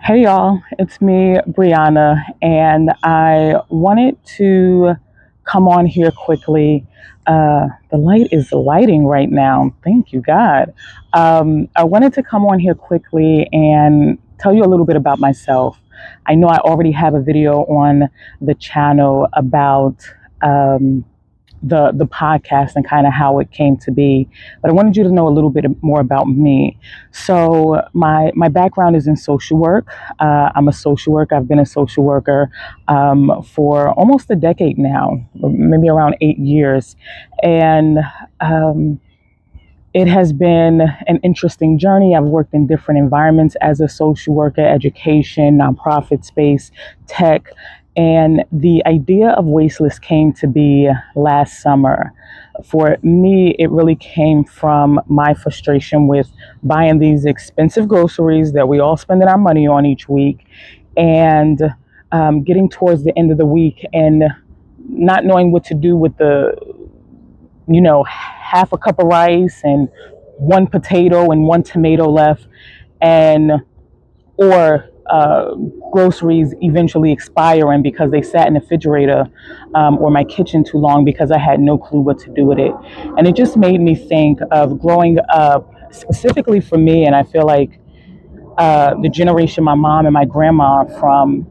Hey y'all, it's me, Brianna, and I wanted to come on here quickly. The light is lighting right now. Thank you, God. I wanted to come on here quickly and tell you a little bit about myself. I know I already have a video on the channel about um, the podcast and kind of how it came to be. But I wanted you to know a little bit more about me. So my background is in social work. I'm a social worker. I've been a social worker for almost a decade now, maybe around 8 years, and um, it has been an interesting journey. I've worked in different environments as a social worker, education, nonprofit space, tech. And the idea of Wasteless came to be last summer. For me, it really came from my frustration with buying these expensive groceries that we all spending our money on each week and getting towards the end of the week and not knowing what to do with half a cup of rice and one potato and one tomato left, and or groceries eventually expiring because they sat in the refrigerator or my kitchen too long because I had no clue what to do with it. And it just made me think of growing up, specifically for me, and I feel like the generation my mom and my grandma are from,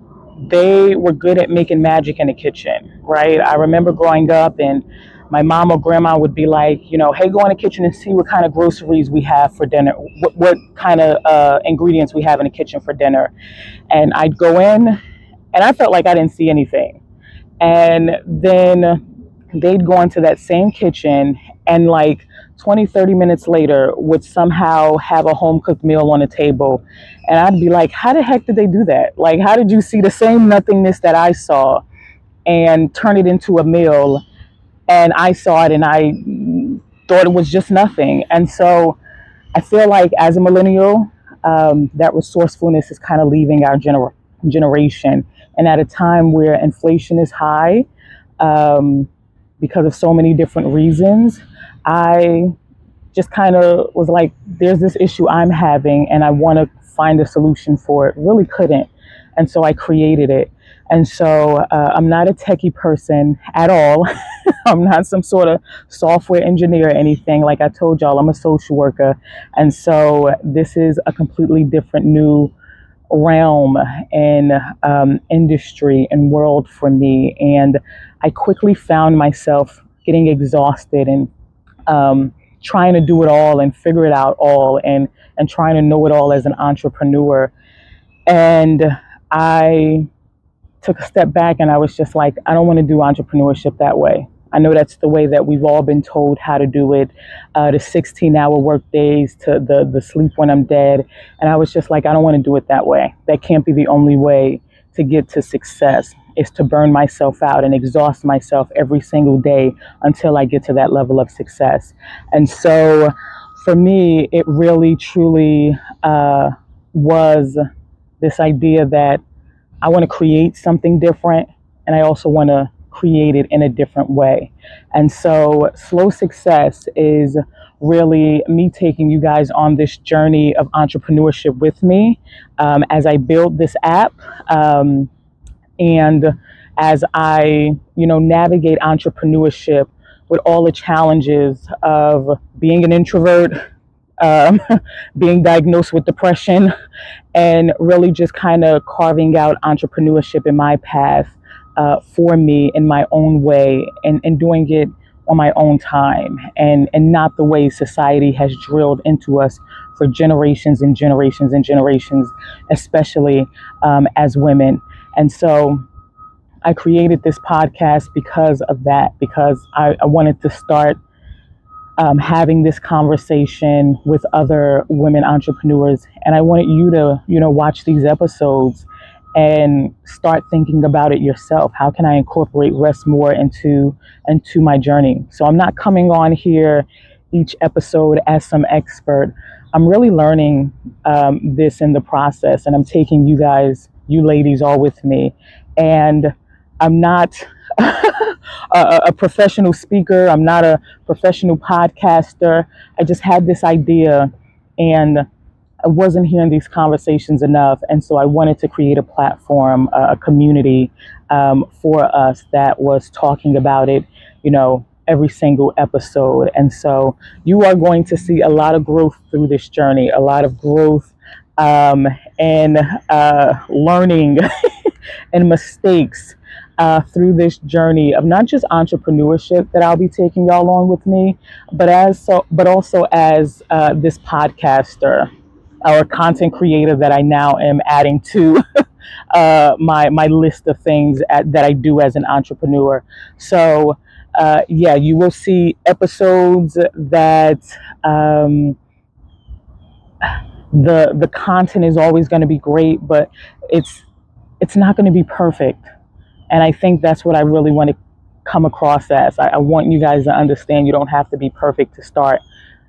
they were good at making magic in the kitchen, right? I remember growing up and my mom or grandma would be like, hey, go in the kitchen and see what kind of groceries we have for dinner, what kind of ingredients we have in the kitchen for dinner. And I'd go in and I felt like I didn't see anything. And then they'd go into that same kitchen and like 20, 30 minutes later would somehow have a home cooked meal on the table. And I'd be like, how the heck did they do that? Like, how did you see the same nothingness that I saw and turn it into a meal? And I saw it and I thought it was just nothing. And so I feel like as a millennial, that resourcefulness is kind of leaving our generation. And at a time where inflation is high, um, because of so many different reasons, I just kind of was like, there's this issue I'm having and I want to find a solution for it. Really couldn't. And so I created it. And so I'm not a techie person at all. I'm not some sort of software engineer or anything. Like I told y'all, I'm a social worker. And so this is a completely different new realm and industry and world for me. And I quickly found myself getting exhausted and trying to do it all and figure it out all and trying to know it all as an entrepreneur. And I took a step back and I was just like, I don't want to do entrepreneurship that way. I know that's the way that we've all been told how to do it, the 16-hour work days to the sleep when I'm dead. And I was just like, I don't want to do it that way. That can't be the only way to get to success, is to burn myself out and exhaust myself every single day until I get to that level of success. And so for me, it really, truly was this idea that I want to create something different and I also want to create it in a different way. And so Slow Success is really me taking you guys on this journey of entrepreneurship with me as I build this app and as I, navigate entrepreneurship with all the challenges of being an introvert, um, being diagnosed with depression, and really just kind of carving out entrepreneurship in my path for me in my own way and doing it on my own time and not the way society has drilled into us for generations and generations and generations, especially as women. And so I created this podcast because of that, because I wanted to start having this conversation with other women entrepreneurs. And I wanted you to, watch these episodes and start thinking about it yourself. How can I incorporate rest more into my journey? So I'm not coming on here each episode as some expert. I'm really learning this in the process, and I'm taking you guys, you ladies, all with me. And I'm not a professional speaker. I'm not a professional podcaster. I just had this idea, and I wasn't hearing these conversations enough. And so I wanted to create a platform, a community for us that was talking about it, every single episode. And so you are going to see a lot of growth through this journey, a lot of growth and learning and mistakes through this journey of not just entrepreneurship that I'll be taking y'all along with me, but also as this podcaster or content creator that I now am adding to my list of things that I do as an entrepreneur. So yeah, you will see episodes that the content is always going to be great, but it's not going to be perfect. And I think that's what I really want to come across as. I want you guys to understand you don't have to be perfect to start.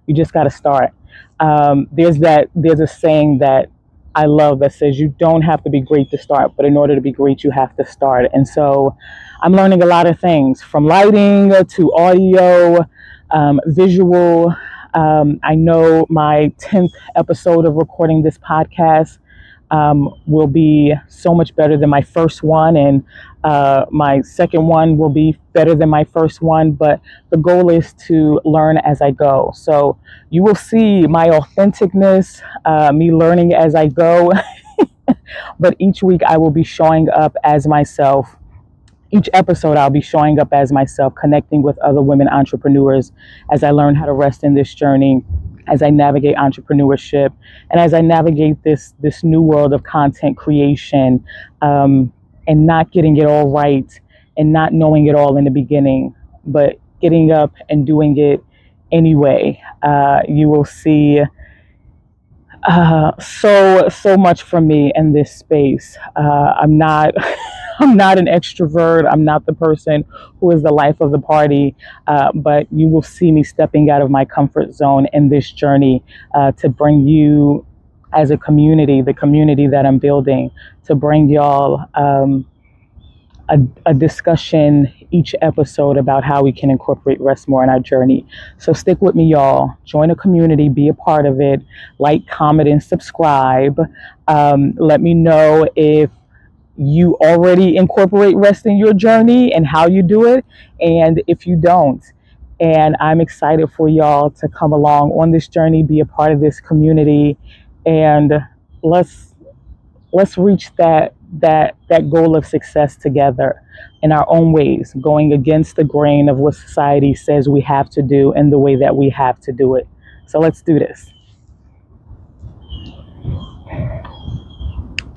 You just got to start. There's a saying that I love that says you don't have to be great to start, but in order to be great, you have to start. And so I'm learning a lot of things from lighting to audio, visual. I know my 10th episode of recording this podcast will be so much better than my first one, and my second one will be better than my first one. But the goal is to learn as I go. So you will see my authenticness, me learning as I go. But each week I will be showing up as myself. Each episode, I'll be showing up as myself, connecting with other women entrepreneurs as I learn how to rest in this journey, as I navigate entrepreneurship, and as I navigate this new world of content creation, and not getting it all right and not knowing it all in the beginning, but getting up and doing it anyway. You will see so much from me in this space. I'm not I'm not an extrovert. I'm not the person who is the life of the party, but you will see me stepping out of my comfort zone in this journey to bring you, as a community, the community that I'm building, to bring y'all a discussion each episode about how we can incorporate rest more in our journey. So stick with me, y'all. Join a community, be a part of it, like, comment, and subscribe. Let me know if you already incorporate rest in your journey and how you do it, and if you don't. And I'm excited for y'all to come along on this journey, be a part of this community, and let's reach that goal of success together in our own ways, going against the grain of what society says we have to do and the way that we have to do it. So let's do this.